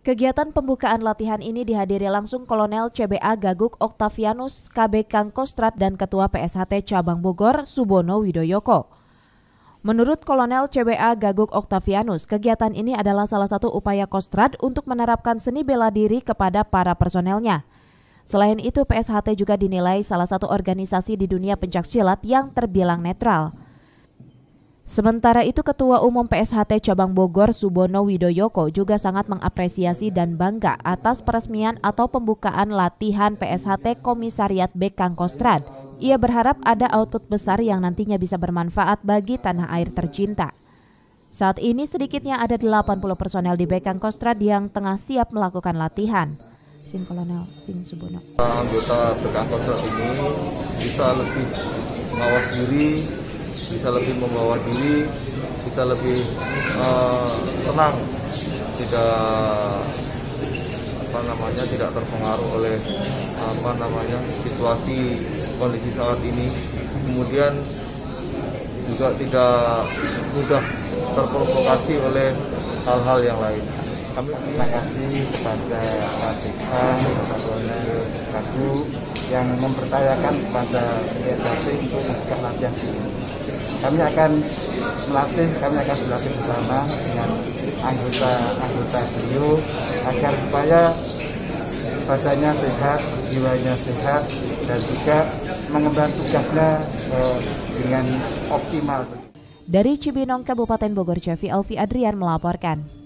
Kegiatan pembukaan latihan ini dihadiri langsung Kolonel CBA Gaguk Octavianus, KB Kangkostrat dan Ketua PSHT Cabang Bogor, Subono Widoyoko. Menurut Kolonel CBA Gaguk Octavianus, kegiatan ini adalah salah satu upaya Kostrad untuk menerapkan seni bela diri kepada para personelnya. Selain itu, PSHT juga dinilai salah satu organisasi di dunia pencaksilat yang terbilang netral. Sementara itu, Ketua Umum PSHT Cabang Bogor Subono Widoyoko juga sangat mengapresiasi dan bangga atas peresmian atau pembukaan latihan PSHT Komisariat B Kangkostrat. Ia berharap ada output besar yang nantinya bisa bermanfaat bagi tanah air tercinta. Saat ini sedikitnya ada 80 personel di B Kangkostrat yang tengah siap melakukan latihan. Sin Kolonel Sin Subono. Anggota B Kangkostrat ini bisa lebih mawas diri, bisa lebih membawa diri, bisa lebih tenang, tidak terpengaruh oleh situasi kondisi saat ini. Kemudian juga tidak mudah terprovokasi oleh hal-hal yang lain. Kami terima kasih kepada KPK, kepada Kolonel Gaguk yang mempercayakan kepada PSHT untuk membuka latihan di sini. Kami akan berlatih bersama dengan anggota beliau agar supaya badannya sehat, jiwanya sehat, dan juga mengemban tugasnya dengan optimal. Dari Cibinong, Kabupaten Bogor, Cevi Alfi Adrian melaporkan.